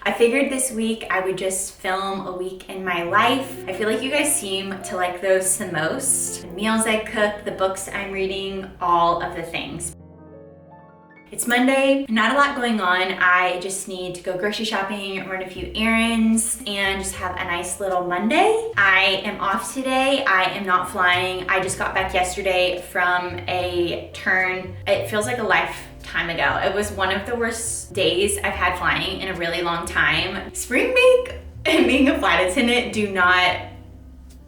I figured this week I would just film a week in my life. I feel like you guys seem to like those the most. The meals I cook, the books I'm reading, all of the things. It's Monday, not a lot going on. I just need to go grocery shopping, run a few errands, and just have a nice little Monday. I am off today. I am not flying. I just got back yesterday from a turn. It feels like a lifetime ago. It was one of the worst days I've had flying in a really long time. Spring break and being a flight attendant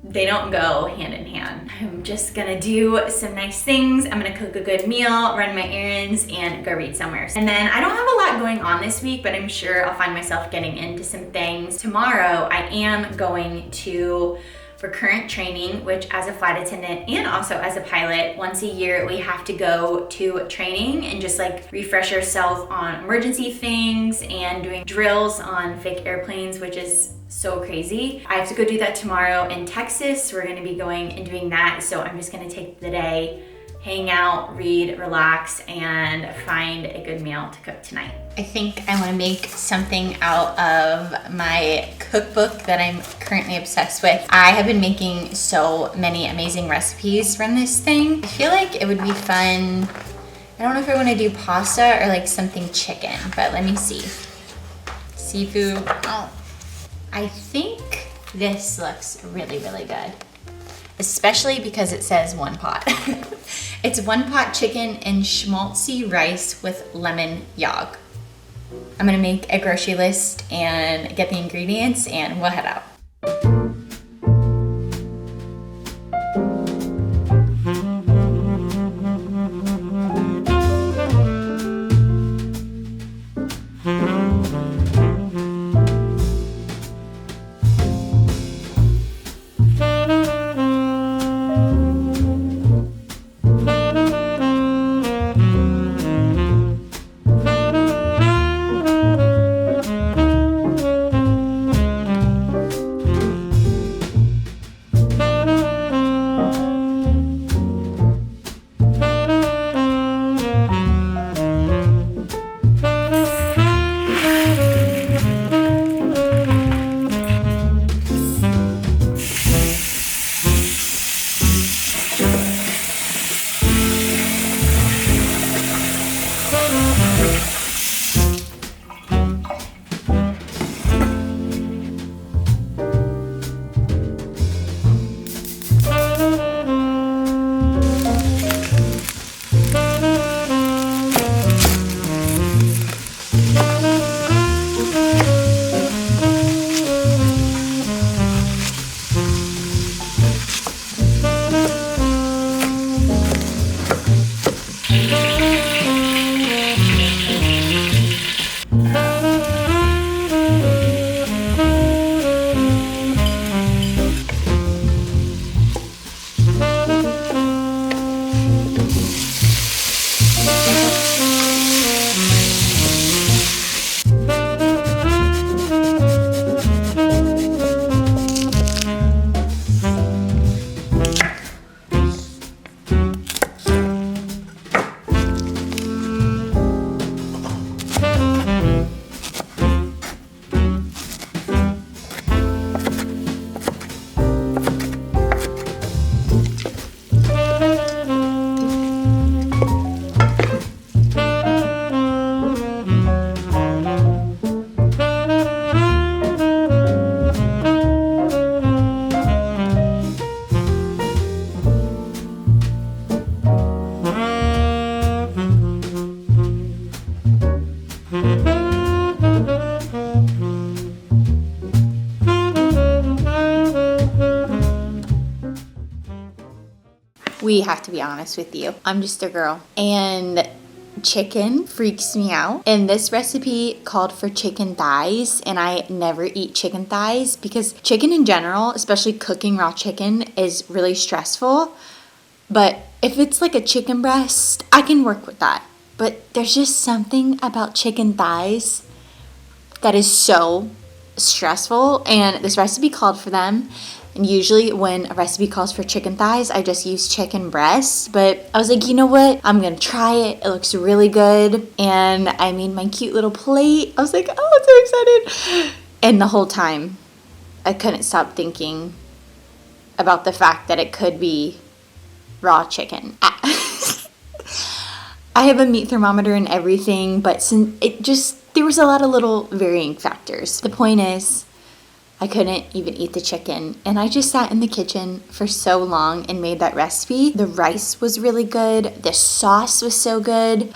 they don't go hand in hand. I'm just gonna do some nice things. I'm gonna cook a good meal, run my errands, and go read somewhere. And then I don't have a lot going on this week, but I'm sure I'll find myself getting into some things. Tomorrow, I am going for current training, which as a flight attendant and also as a pilot, once a year we have to go to training and just like refresh ourselves on emergency things and doing drills on fake airplanes, which is so crazy. I have to go do that tomorrow in Texas. We're gonna be going and doing that. So I'm just gonna take the day, hang out, read, relax, and find a good meal to cook tonight. I think I wanna make something out of my cookbook that I'm currently obsessed with. I have been making so many amazing recipes from this thing. I feel like it would be fun. I don't know if I wanna do pasta or like something chicken, but let me see. Seafood. Oh. I think this looks really, really good, especially because it says one pot. It's one pot chicken and schmaltzy rice with lemon yog. I'm gonna make a grocery list and get the ingredients and we'll head out. We have to be honest with you. I'm just a girl. And chicken freaks me out. And this recipe called for chicken thighs, and I never eat chicken thighs because chicken in general, especially cooking raw chicken, is really stressful. But if it's like a chicken breast, I can work with that. But there's just something about chicken thighs that is so stressful, and this recipe called for them. And usually when a recipe calls for chicken thighs, I just use chicken breasts. But I was like, you know what? I'm gonna try it. It looks really good. And I made my cute little plate. I was like, oh, I'm so excited. And the whole time, I couldn't stop thinking about the fact that it could be raw chicken. I have a meat thermometer and everything, but there was a lot of little varying factors. The point is, I couldn't even eat the chicken, and I just sat in the kitchen for so long and made that recipe. The rice was really good. The sauce was so good,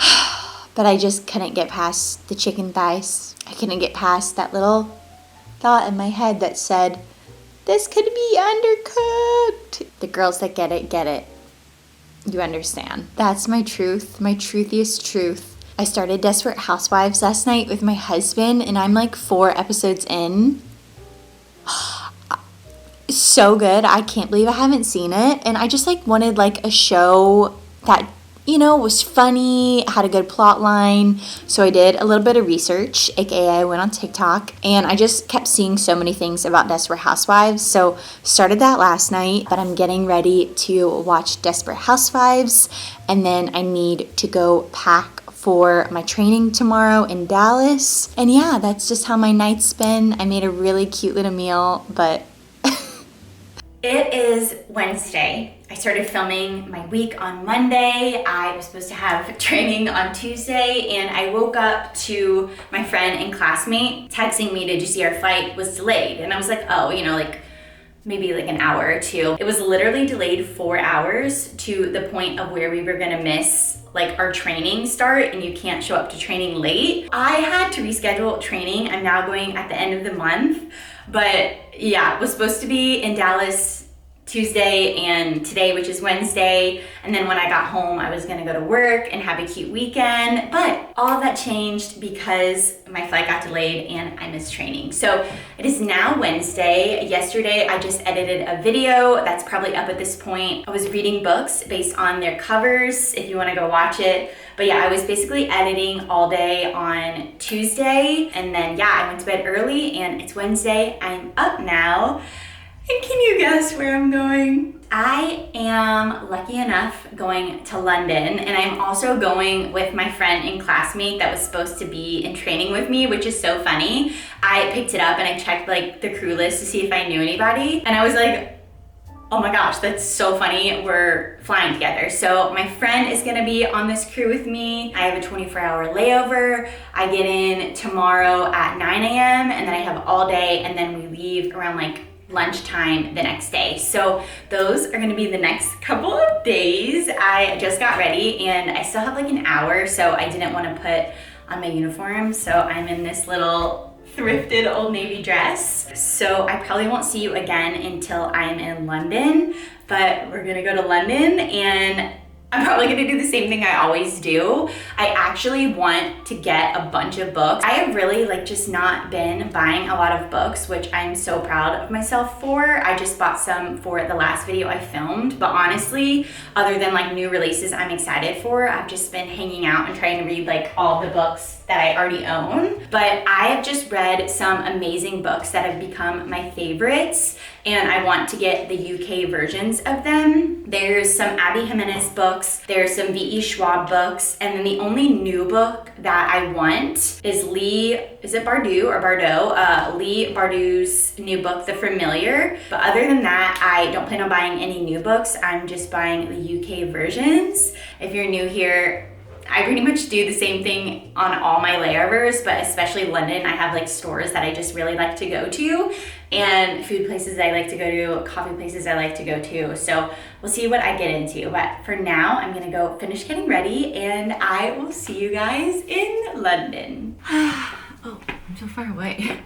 but I just couldn't get past the chicken thighs. I couldn't get past that little thought in my head that said, this could be undercooked. The girls that get it, get it. You understand. That's my truth, my truthiest truth. I started Desperate Housewives last night with my husband, and I'm like 4 episodes in. So good. I can't believe I haven't seen it. And I just like wanted like a show that, you know, was funny, had a good plot line. So I did a little bit of research, aka I went on TikTok, and I just kept seeing so many things about Desperate Housewives. So started that last night, but I'm getting ready to watch Desperate Housewives, and then I need to go pack for my training tomorrow in Dallas. And yeah, that's just how my night's been. I made a really cute little meal, but it is Wednesday. I started filming my week on Monday. I was supposed to have training on Tuesday, and I woke up to my friend and classmate texting me to just see our flight was delayed. And I was like, oh, you know, like maybe like an hour or two. It was literally delayed 4 hours to the point of where we were gonna miss like our training start, and you can't show up to training late. I had to reschedule training. I'm now going at the end of the month, but yeah, was supposed to be in Dallas Tuesday and today, which is Wednesday. And then when I got home, I was gonna go to work and have a cute weekend, but all of that changed because my flight got delayed and I missed training. So it is now Wednesday. Yesterday, I just edited a video that's probably up at this point. I was reading books based on their covers, if you wanna go watch it. But yeah, I was basically editing all day on Tuesday. And then yeah, I went to bed early and it's Wednesday. I'm up now. And can you guess where I'm going? I am lucky enough going to London, and I'm also going with my friend and classmate that was supposed to be in training with me, which is so funny. I picked it up and I checked like the crew list to see if I knew anybody, and I was like, oh my gosh, that's so funny. We're flying together. So my friend is gonna be on this crew with me. I have a 24-hour layover. I get in tomorrow at 9 a.m. and then I have all day, and then we leave around like lunchtime the next day. So those are gonna be the next couple of days. I just got ready and I still have like an hour, so I didn't wanna put on my uniform. So I'm in this little thrifted Old Navy dress. So I probably won't see you again until I'm in London, but we're gonna go to London and I'm probably gonna do the same thing I always do. I actually want to get a bunch of books. I have really like just not been buying a lot of books, which I'm so proud of myself for. I just bought some for the last video I filmed, but honestly, other than like new releases I'm excited for, I've just been hanging out and trying to read like all the books that I already own. But I have just read some amazing books that have become my favorites, and I want to get the UK versions of them. There's some Abby Jimenez books, there's some V.E. Schwab books, and then the only new book that I want is Leigh Bardou's new book, The Familiar. But other than that, I don't plan on buying any new books. I'm just buying the UK versions. If you're new here, I pretty much do the same thing on all my layovers, but especially London, I have like stores that I just really like to go to, and food places I like to go to, coffee places I like to go to. So we'll see what I get into. But for now, I'm gonna go finish getting ready and I will see you guys in London. Oh, I'm so far away.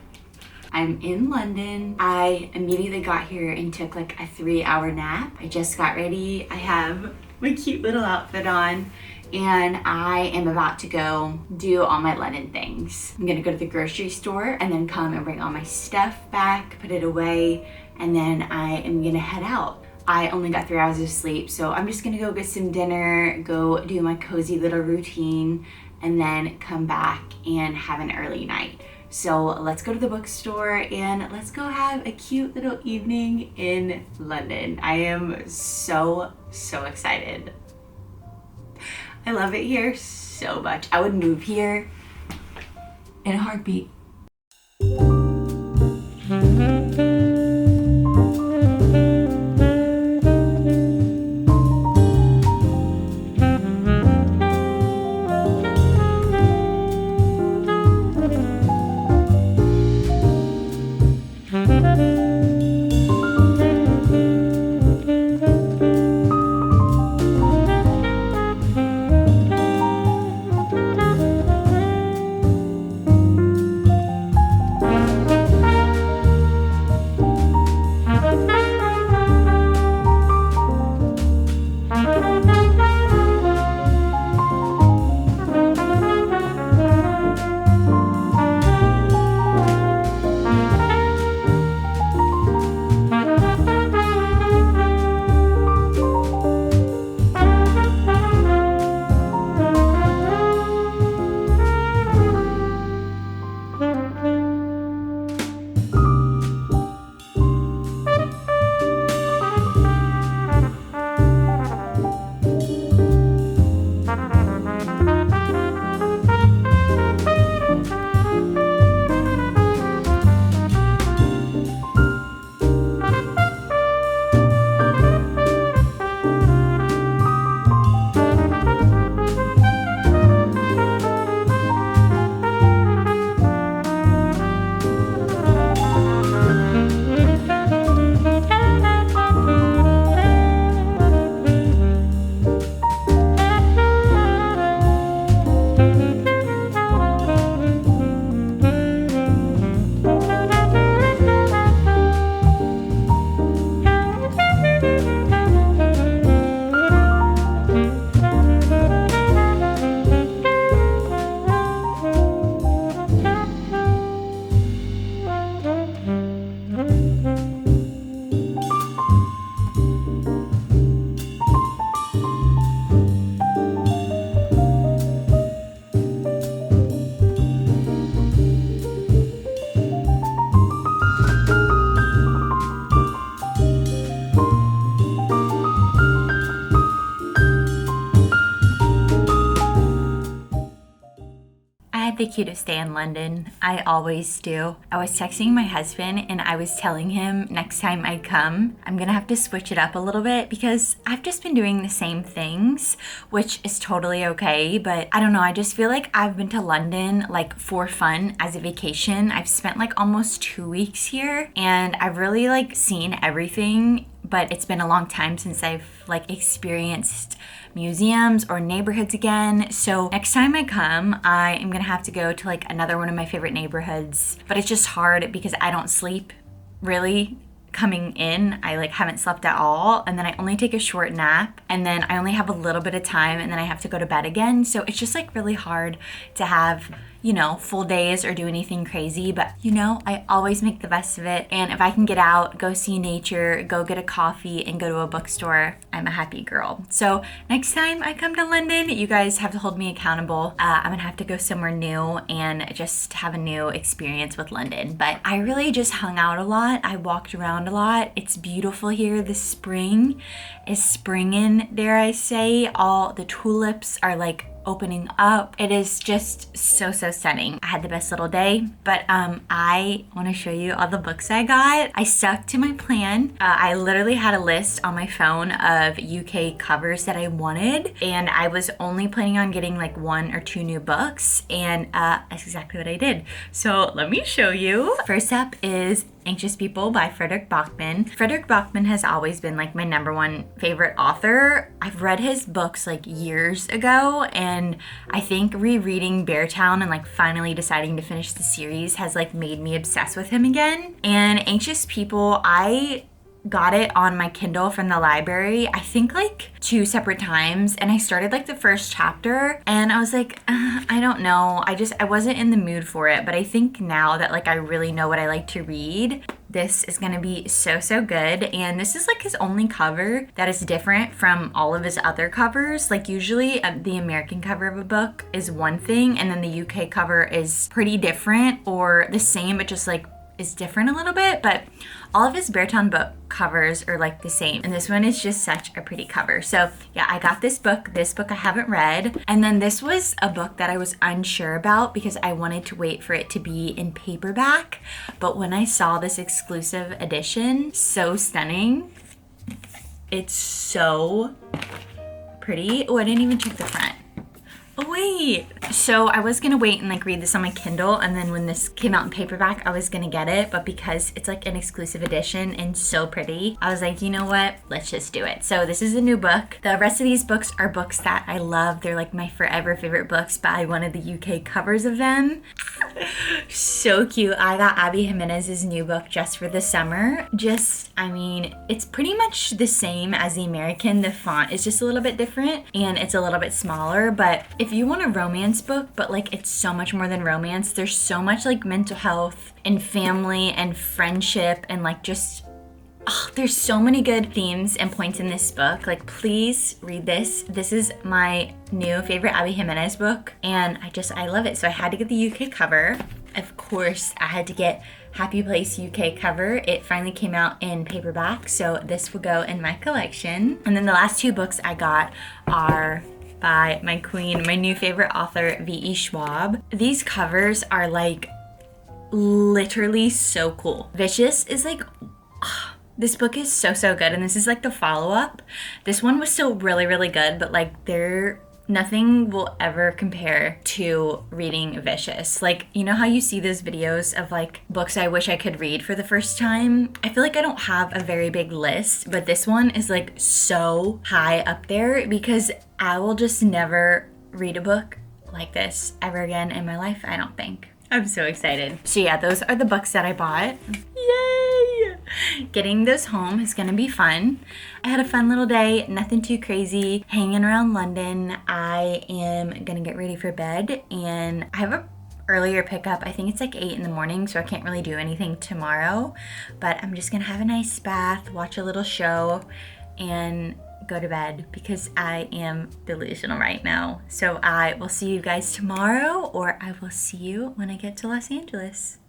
I'm in London. I immediately got here and took like a 3-hour nap. I just got ready. I have my cute little outfit on, and I am about to go do all my London things. I'm gonna go to the grocery store and then come and bring all my stuff back, put it away, and then I am gonna head out. I only got 3 hours of sleep, so I'm just gonna go get some dinner, go do my cozy little routine, and then come back and have an early night. So let's go to the bookstore and let's go have a cute little evening in London. I am so excited. I love it here so much. I would move here in a heartbeat. The cutest day in London. I always do. I was texting my husband and I was telling him next time I come, I'm gonna have to switch it up a little bit because I've just been doing the same things, which is totally okay, but I don't know, I just feel like I've been to London like for fun as a vacation. I've spent like almost 2 weeks here and I've really like seen everything, but it's been a long time since I've like experienced museums or neighborhoods again. So next time I come, I am gonna have to go to like another one of my favorite neighborhoods, but it's just hard because I don't sleep really coming in. I like haven't slept at all, and then I only take a short nap, and then I only have a little bit of time, and then I have to go to bed again. So it's just like really hard to have, you know, full days or do anything crazy, but you know, I always make the best of it. And if I can get out, go see nature, go get a coffee, and go to a bookstore, I'm a happy girl. So next time I come to London, you guys have to hold me accountable. I'm gonna have to go somewhere new and just have a new experience with London. But I really just hung out a lot. I walked around a lot. It's beautiful here. The spring is springing, dare I say. All the tulips are like opening up. It is just so stunning. I had the best little day, but I want to show you all the books I got. I stuck to my plan. I literally had a list on my phone of UK covers that I wanted, and I was only planning on getting like 1 or 2 new books, and that's exactly what I did. So let me show you. First up is Anxious People by Frederick Bachman. Frederick Bachman has always been like my #1 favorite author. I've read his books like years ago, and I think rereading Beartown and like finally deciding to finish the series has like made me obsessed with him again. And Anxious People, I got it on my Kindle from the library, I think like 2 separate times, and I started like the first chapter and I was like, I don't know, I wasn't in the mood for it. But I think now that like I really know what I like to read, this is gonna be so good. And this is like his only cover that is different from all of his other covers. Like usually the American cover of a book is one thing and then the UK cover is pretty different or the same, but just like is different a little bit. But all of his Beartown book covers are like the same, and this one is just such a pretty cover. So yeah, I got this book I haven't read, and then this was a book that I was unsure about because I wanted to wait for it to be in paperback, but when I saw this exclusive edition, so stunning, it's so pretty. Oh, I didn't even check the front. Oh wait, so I was gonna wait and like read this on my Kindle, and then when this came out in paperback I was gonna get it, but because it's like an exclusive edition and so pretty, I was like, you know what, let's just do it. So this is a new book. The rest of these books are books that I love. They're like my forever favorite books, but I wanted the UK covers of them. So cute. I got Abby Jimenez's new book just for the summer. I mean, it's pretty much the same as the American. The font is just a little bit different and it's a little bit smaller, but if you want a romance book, but like it's so much more than romance, there's so much like mental health and family and friendship and like just, there's so many good themes and points in this book. Like please read this. This is my new favorite Abby Jimenez book and I love it. So I had to get the UK cover. Of course, I had to get Happy Place UK cover. It finally came out in paperback, so this will go in my collection. And then the last two books I got are by my queen, my new favorite author, V.E. Schwab. These covers are like literally so cool. Vicious is like, this book is so good, and this is like the follow-up. This one was still really good, but like nothing will ever compare to reading Vicious. Like, you know how you see those videos of like books I wish I could read for the first time? I feel like I don't have a very big list, but this one is like so high up there because I will just never read a book like this ever again in my life, I don't think. I'm so excited. So yeah, those are the books that I bought. Yay! Getting those home is gonna be fun. I had a fun little day, nothing too crazy, hanging around London. I am gonna get ready for bed and I have a earlier pickup. I think it's like 8 in the morning, so I can't really do anything tomorrow, but I'm just gonna have a nice bath, watch a little show, and go to bed because I am delusional right now. So I will see you guys tomorrow, or I will see you when I get to Los Angeles.